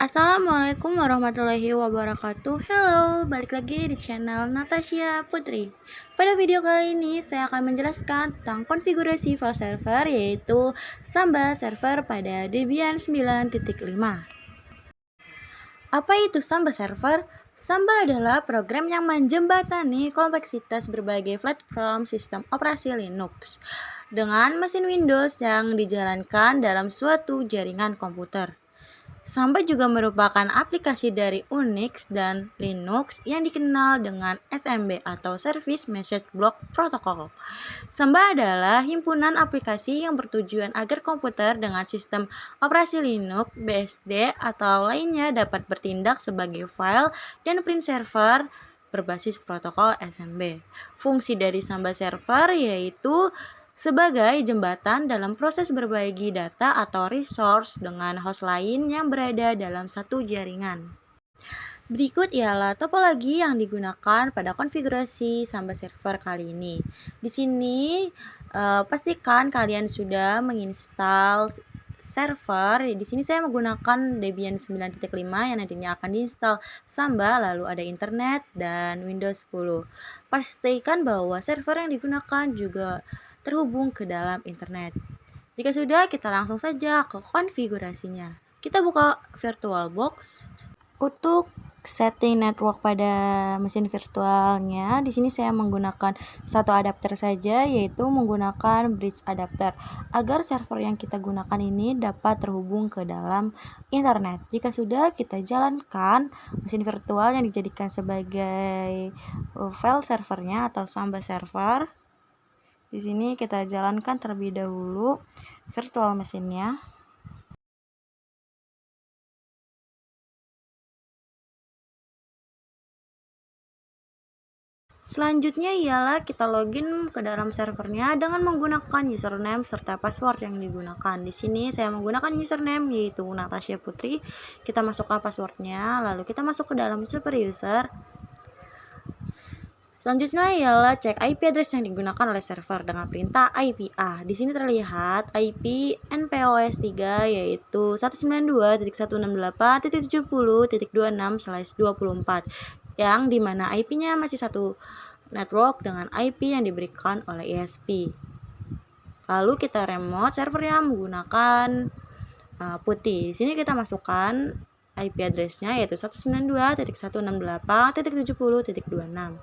Assalamualaikum warahmatullahi wabarakatuh. Halo, balik lagi di channel Natasha Putri. Pada video kali ini saya akan menjelaskan tentang konfigurasi file server, yaitu Samba server pada Debian 9.5. Apa itu Samba server? Samba adalah program yang menjembatani kompleksitas berbagai platform sistem operasi Linux dengan mesin Windows yang dijalankan dalam suatu jaringan komputer. Samba juga merupakan aplikasi dari Unix dan Linux yang dikenal dengan SMB atau Service Message Block Protocol. Samba adalah himpunan aplikasi yang bertujuan agar komputer dengan sistem operasi Linux, BSD, atau lainnya dapat bertindak sebagai file dan print server berbasis protokol SMB. Fungsi dari Samba server yaitu sebagai jembatan dalam proses berbagi data atau resource dengan host lain yang berada dalam satu jaringan. Berikut ialah topologi yang digunakan pada konfigurasi Samba server kali ini. Di sini pastikan kalian sudah menginstal server. Di sini saya menggunakan Debian 9.5 yang nantinya akan diinstal Samba, lalu ada internet dan Windows 10. Pastikan bahwa server yang digunakan juga terhubung ke dalam internet. Jika sudah, kita langsung saja ke konfigurasinya. Kita buka VirtualBox. Untuk setting network pada mesin virtualnya, di sini saya menggunakan satu adapter saja, yaitu menggunakan bridge adapter agar server yang kita gunakan ini dapat terhubung ke dalam internet. Jika sudah, kita jalankan mesin virtual yang dijadikan sebagai file servernya atau Samba server. Di sini kita jalankan terlebih dahulu virtual mesinnya. Selanjutnya ialah kita login ke dalam servernya dengan menggunakan username serta password yang digunakan. Di sini saya menggunakan username yaitu Natasha Putri. Kita masukkan passwordnya, lalu kita masuk ke dalam super user. Selanjutnya ialah cek IP address yang digunakan oleh server dengan perintah IPA. Di sini terlihat IP NPOS 3 yaitu 192.168.70.26/24 yang dimana IP-nya masih satu network dengan IP yang diberikan oleh ISP. Lalu kita remote servernya menggunakan putih. Di sini kita masukkan IP address-nya yaitu 192.168.70.26.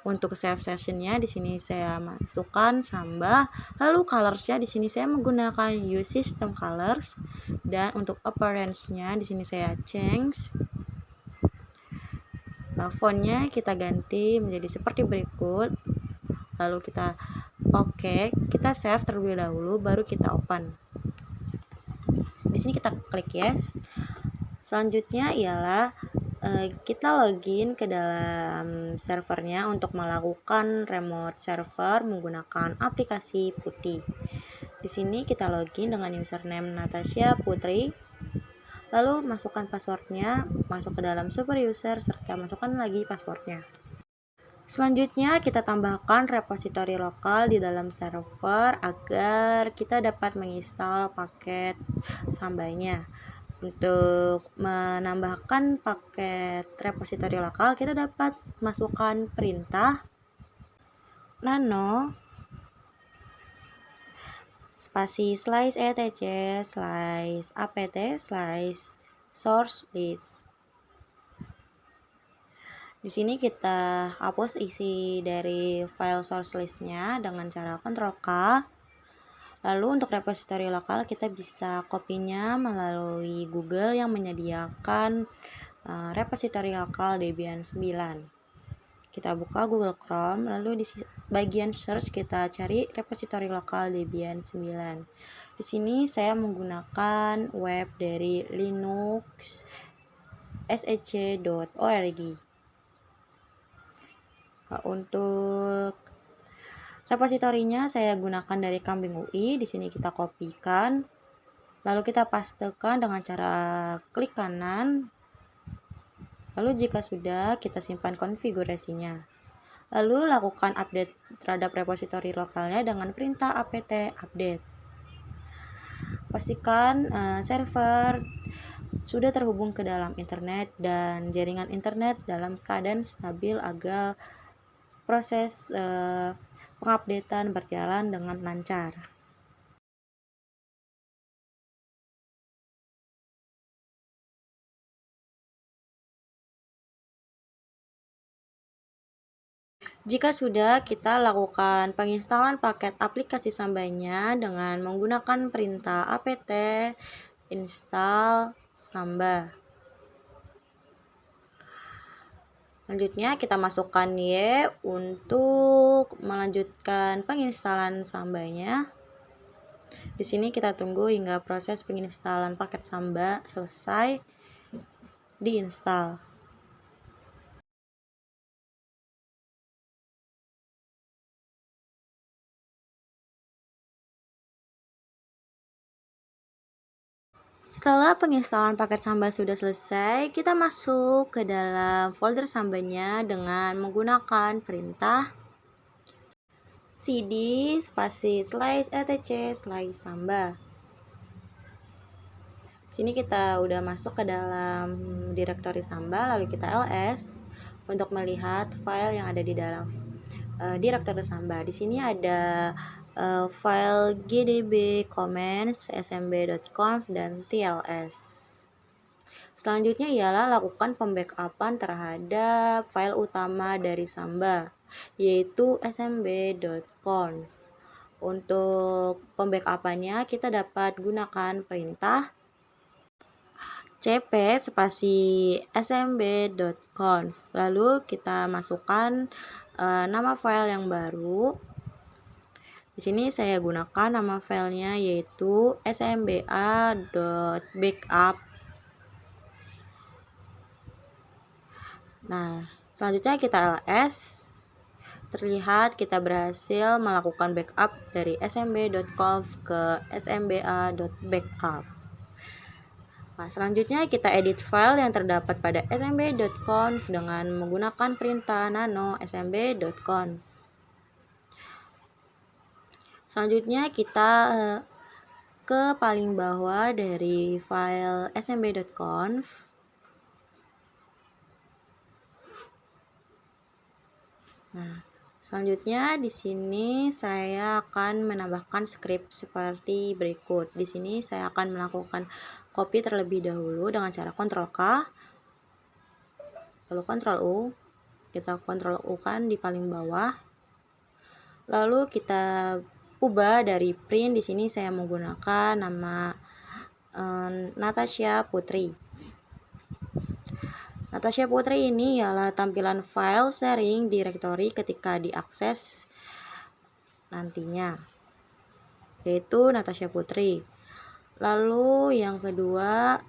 Untuk save session-nya di sini saya masukkan Samba. Lalu colors-nya di sini saya menggunakan use system colors, dan untuk appearance-nya di sini saya change. Font-nya kita ganti menjadi seperti berikut. Lalu kita kita save terlebih dahulu baru kita open. Di sini kita klik yes. Selanjutnya ialah kita login ke dalam servernya untuk melakukan remote server menggunakan aplikasi putih. Di sini kita login dengan username Natasha Putri. Lalu masukkan passwordnya, masuk ke dalam super user serta masukkan lagi passwordnya. Selanjutnya kita tambahkan repositori lokal di dalam server agar kita dapat menginstal paket Sambanya. Untuk menambahkan paket repositori lokal, kita dapat masukkan perintah nano spasi /etc /apt/source list. Di sini kita hapus isi dari file source listnya dengan cara Ctrl K. Lalu untuk repositori lokal kita bisa kopinya melalui Google yang menyediakan repositori lokal Debian 9. Kita buka Google Chrome, lalu di bagian search kita cari repositori lokal Debian 9. Di sini saya menggunakan web dari linuxshc.org. Untuk repositorinya saya gunakan dari Kambing UI. Di sini kita kopikan, lalu kita pastekan dengan cara klik kanan. Lalu jika sudah, kita simpan konfigurasinya. Lalu lakukan update terhadap repositori lokalnya dengan perintah apt update. Pastikan server sudah terhubung ke dalam internet dan jaringan internet dalam keadaan stabil agar proses pengupdatean berjalan dengan lancar. Jika sudah, kita lakukan penginstalan paket aplikasi Sambanya dengan menggunakan perintah apt install Samba. Selanjutnya kita masukkan Y untuk melanjutkan penginstalan Sambanya. Di sini kita tunggu hingga proses penginstalan paket Samba selesai diinstal. Setelah penginstalan paket Samba sudah selesai, kita masuk ke dalam folder Sambanya dengan menggunakan perintah cd spasi /etc/samba. Sini kita udah masuk ke dalam direktori Samba, lalu kita ls untuk melihat file yang ada di dalam direktori Samba. Di sini ada file gdb comments smb.conf dan tls. Selanjutnya ialah lakukan pembackupan terhadap file utama dari Samba, yaitu smb.conf. Untuk pembackupannya kita dapat gunakan perintah cp spasi smb.conf. Lalu kita masukkan nama file yang baru. Di sini saya gunakan nama filenya yaitu smba.backup. Nah, selanjutnya kita ls. Terlihat kita berhasil melakukan backup dari smb.conf ke smba.backup. Nah, selanjutnya kita edit file yang terdapat pada smb.conf dengan menggunakan perintah nano smb.conf. Selanjutnya kita ke paling bawah dari file smb.conf. Nah, selanjutnya di sini saya akan menambahkan script seperti berikut. Di sini saya akan melakukan copy terlebih dahulu dengan cara Ctrl K, lalu Ctrl U. Kita Ctrl U kan di paling bawah. Lalu kita ubah dari print. Di sini saya menggunakan nama Natasha Putri. Natasha Putri ini ialah tampilan file sharing directory ketika diakses nantinya, yaitu Natasha Putri. Lalu yang kedua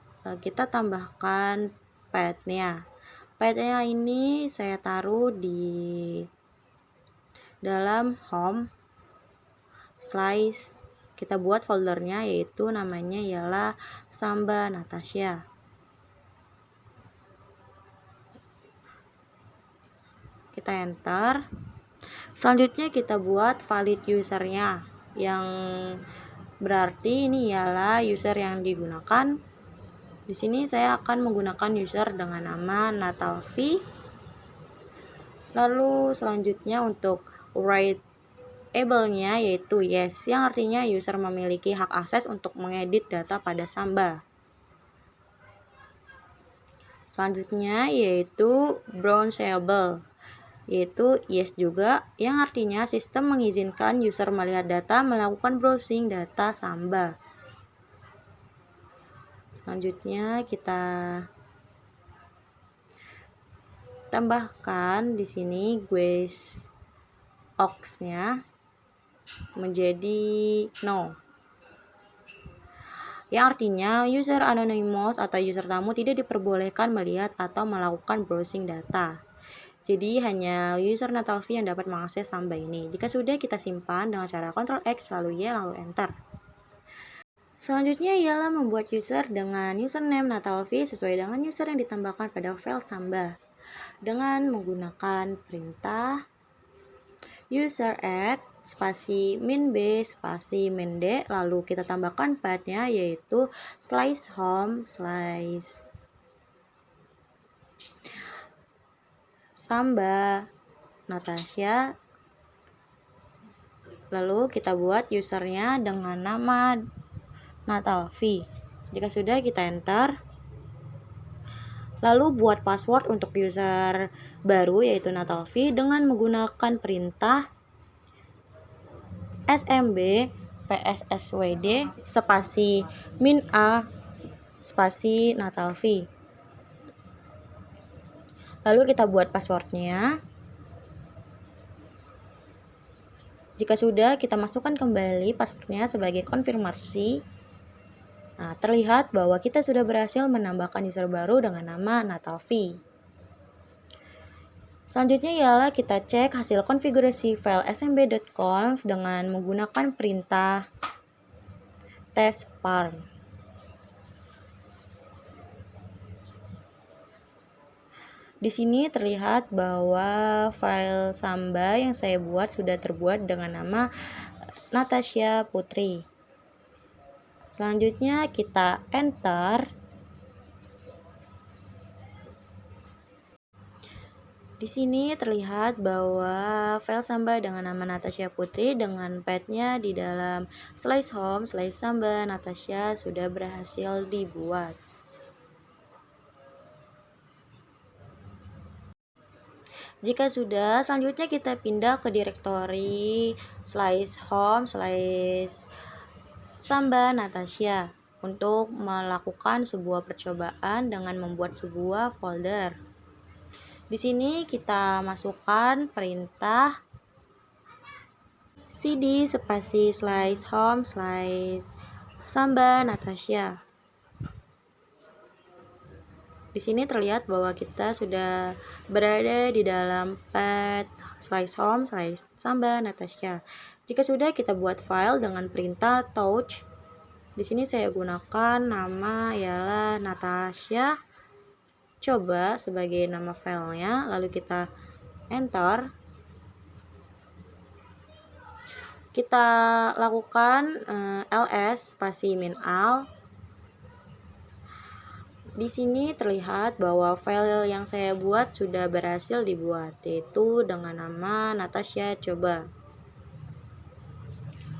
kita tambahkan path-nya. Path-nya ini saya taruh di dalam home slice. Kita buat foldernya yaitu namanya ialah Samba Natasha. Kita enter. Selanjutnya kita buat valid usernya, yang berarti ini ialah user yang digunakan. Di sini saya akan menggunakan user dengan nama Natalvi. Lalu selanjutnya untuk writeable-nya yaitu yes, yang artinya user memiliki hak akses untuk mengedit data pada Samba. Selanjutnya yaitu browsable, yaitu yes juga, yang artinya sistem mengizinkan user melihat data melakukan browsing data Samba. Selanjutnya kita tambahkan di sini guess ox-nya menjadi no, yang artinya user anonymous atau user tamu tidak diperbolehkan melihat atau melakukan browsing data. Jadi hanya user Natalvi yang dapat mengakses Samba ini. Jika sudah, kita simpan dengan cara Ctrl X lalu Y lalu Enter. Selanjutnya ialah membuat user dengan username Natalvi sesuai dengan user yang ditambahkan pada file Samba dengan menggunakan perintah user add spasi min B spasi min D, lalu kita tambahkan pathnya yaitu slice home slice Samba Natasha, lalu kita buat usernya dengan nama Natalvi. Jika sudah, kita enter. Lalu buat password untuk user baru yaitu Natalvi dengan menggunakan perintah smb psswd spasi min a spasi Natalvi. Lalu kita buat passwordnya. Jika sudah, kita masukkan kembali passwordnya sebagai konfirmasi. Nah, terlihat bahwa kita sudah berhasil menambahkan user baru dengan nama Natalvi. Selanjutnya ialah kita cek hasil konfigurasi file smb.conf dengan menggunakan perintah testparm. Di sini terlihat bahwa file Samba yang saya buat sudah terbuat dengan nama Natasha Putri. Selanjutnya kita enter. Di sini terlihat bahwa file Samba dengan nama Natasha Putri dengan pathnya di dalam slice home slice Samba Natasha sudah berhasil dibuat. Jika sudah, selanjutnya kita pindah ke direktori slice home slice Samba Natasha untuk melakukan sebuah percobaan dengan membuat sebuah folder. Di sini kita masukkan perintah cd spasi slice home slice Samba Natasha. Di sini terlihat bahwa kita sudah berada di dalam path slice home slice Samba Natasha. Jika sudah, kita buat file dengan perintah touch. Di sini saya gunakan nama ialah Natasha coba sebagai nama filenya, lalu kita enter. Kita lakukan ls spasi min al. Di sini terlihat bahwa file yang saya buat sudah berhasil dibuat, yaitu dengan nama Natasha coba.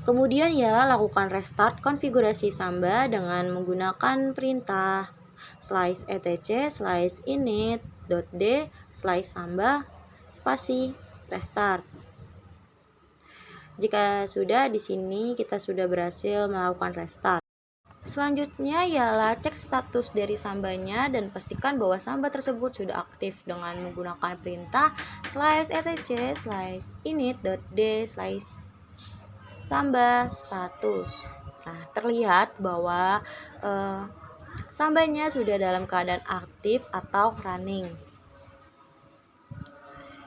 Kemudian ialah lakukan restart konfigurasi Samba dengan menggunakan perintah slice etc slice init.d slice Samba spasi restart. Jika sudah, di sini kita sudah berhasil melakukan restart. Selanjutnya ialah cek status dari Sambanya dan pastikan bahwa Samba tersebut sudah aktif dengan menggunakan perintah slice etc slice init.d slice Samba status. Nah, terlihat bahwa Sambanya sudah dalam keadaan aktif atau running.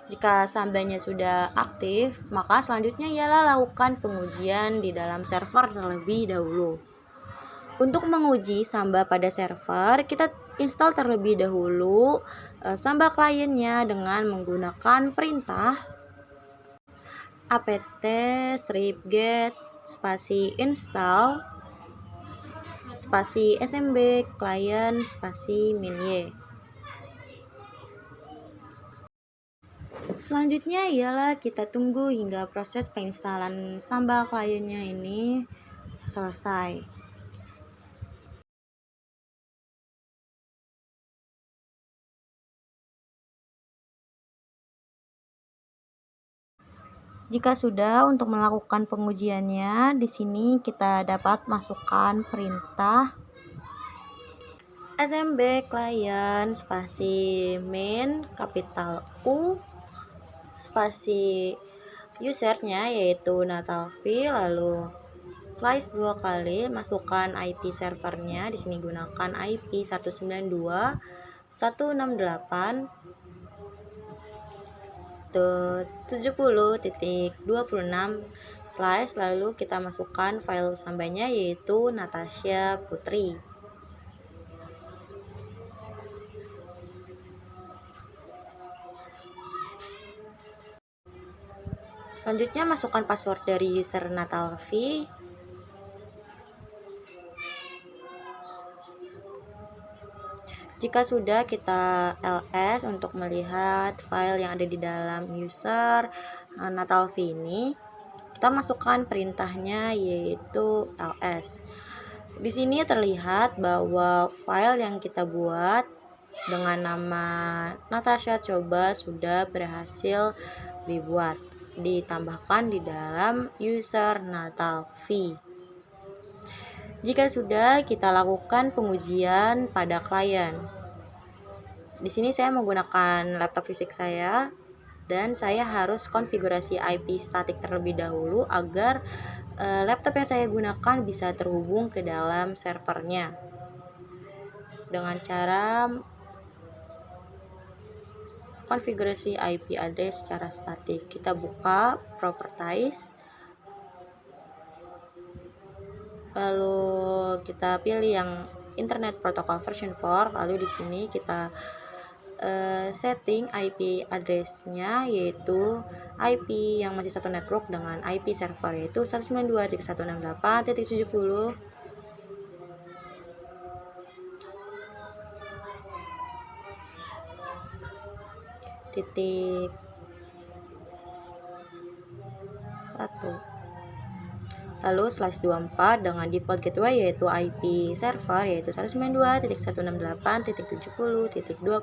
Jika Sambanya sudah aktif, maka selanjutnya ialah lakukan pengujian di dalam server terlebih dahulu. Untuk menguji Samba pada server, kita install terlebih dahulu Samba kliennya dengan menggunakan perintah apt-get spasi install spasi smb client spasi min-y. Selanjutnya ialah kita tunggu hingga proses penginstalan Samba kliennya ini selesai. Jika sudah, untuk melakukan pengujiannya, di sini kita dapat masukkan perintah smb client spasi min kapital U spasi usernya yaitu Natalvi, lalu slice 2 kali, masukkan IP servernya. Di sini gunakan IP 192.168.70.26 slice, lalu kita masukkan file Sambanya yaitu Natasha Putri. Selanjutnya masukkan password dari user Natalvi. Jika sudah, kita ls untuk melihat file yang ada di dalam user Natalvi ini. Kita masukkan perintahnya yaitu ls. Di sini terlihat bahwa file yang kita buat dengan nama Natasha Coba sudah berhasil ditambahkan di dalam user Natalvi. Jika sudah, kita lakukan pengujian pada klien. Di sini saya menggunakan laptop fisik saya dan saya harus konfigurasi IP statik terlebih dahulu agar laptop yang saya gunakan bisa terhubung ke dalam servernya dengan cara konfigurasi IP address secara statik. Kita buka properties, lalu kita pilih yang Internet Protocol version 4, lalu di sini kita setting IP address-nya yaitu IP yang masih satu network dengan IP server yaitu 192.168.70 titik 1, lalu /24 dengan default gateway yaitu IP server yaitu 192.168.70.26.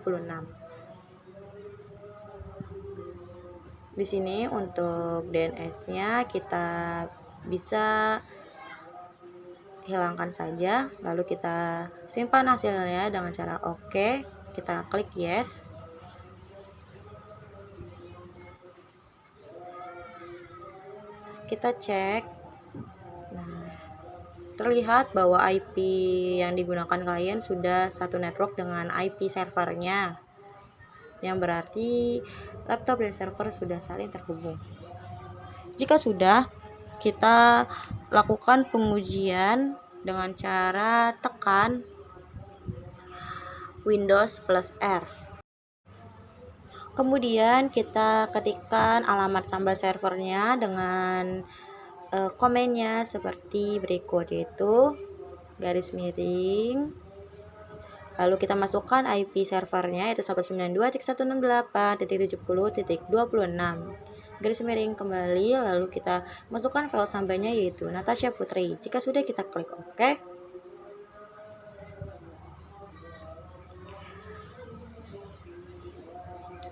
Di sini untuk DNS-nya kita bisa hilangkan saja, lalu kita simpan hasilnya dengan cara OK. Kita klik yes. Kita cek. Nah, terlihat bahwa IP yang digunakan klien sudah satu network dengan IP servernya, yang berarti laptop dan server sudah saling terhubung. Jika sudah, kita lakukan pengujian dengan cara tekan Windows plus R. Kemudian kita ketikkan alamat samba servernya dengan komennya seperti berikut, yaitu garis miring, lalu kita masukkan IP servernya yaitu 192.168.70.26, garis miring kembali, lalu kita masukkan file sambanya yaitu Natasha Putri. Jika sudah, kita klik OK.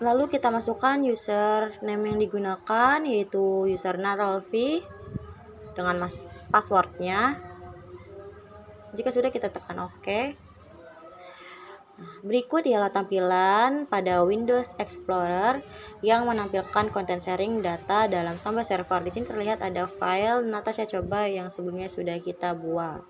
Lalu kita masukkan username yang digunakan yaitu user Natalvi dengan passwordnya. Jika sudah, kita tekan OK. Berikut ialah tampilan pada Windows Explorer yang menampilkan konten sharing data dalam Samba server. Di sini terlihat ada file Natasha Coba yang sebelumnya sudah kita buat.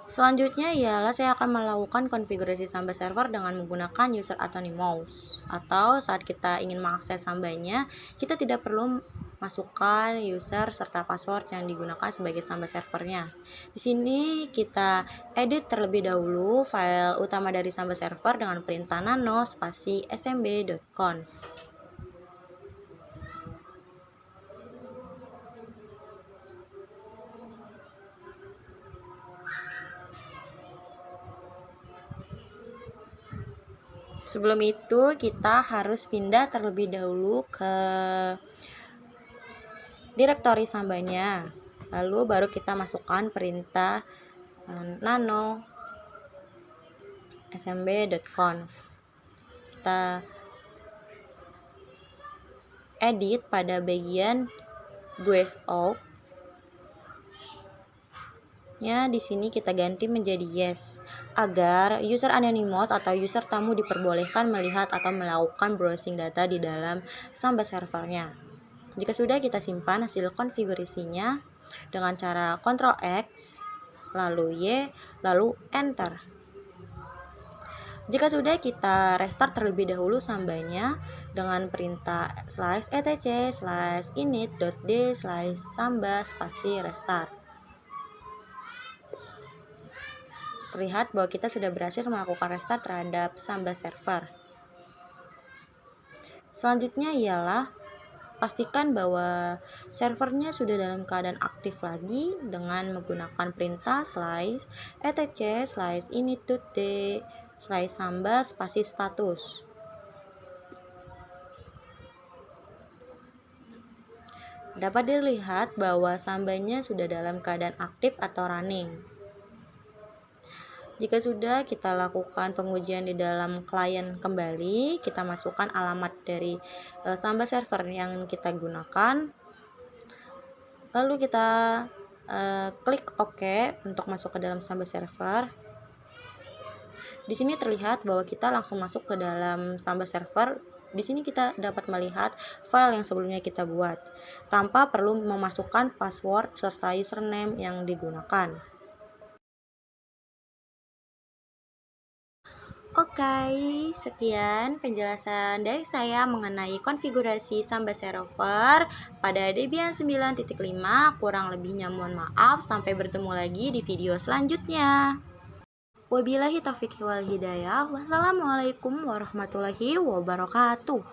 Selanjutnya ialah saya akan melakukan konfigurasi Samba server dengan menggunakan user anonymous, atau saat kita ingin mengakses Sambanya, kita tidak perlu masukkan user serta password yang digunakan sebagai Samba servernya. Di sini kita edit terlebih dahulu file utama dari Samba server dengan perintah nano spasi smb.conf. Sebelum itu, kita harus pindah terlebih dahulu ke direktori sambanya. Lalu baru kita masukkan perintah nano smb.conf. Kita edit pada bagian GUISO. Di sini kita ganti menjadi yes, agar user anonymous atau user tamu diperbolehkan melihat atau melakukan browsing data di dalam Samba servernya. Jika sudah, kita simpan hasil konfigurasinya dengan cara Ctrl X, lalu Y, lalu Enter. Jika sudah, kita restart terlebih dahulu Sambanya dengan perintah /etc/init.d/samba spasi restart. Terlihat bahwa kita sudah berhasil melakukan restart terhadap Samba server. Selanjutnya ialah pastikan bahwa servernya sudah dalam keadaan aktif lagi dengan menggunakan perintah slice etc slice init.d slice samba spasi status. Dapat dilihat bahwa sambanya sudah dalam keadaan aktif atau running. Jika sudah, kita lakukan pengujian di dalam klien kembali. Kita masukkan alamat dari Samba server yang kita gunakan. Lalu kita klik OK untuk masuk ke dalam Samba server. Di sini terlihat bahwa kita langsung masuk ke dalam Samba server. Di sini kita dapat melihat file yang sebelumnya kita buat tanpa perlu memasukkan password serta username yang digunakan. Oke, sekian penjelasan dari saya mengenai konfigurasi Samba Server pada Debian 9.5. Kurang lebihnya mohon maaf, sampai bertemu lagi di video selanjutnya. Wabillahi taufiq wal hidayah. Wassalamualaikum warahmatullahi wabarakatuh.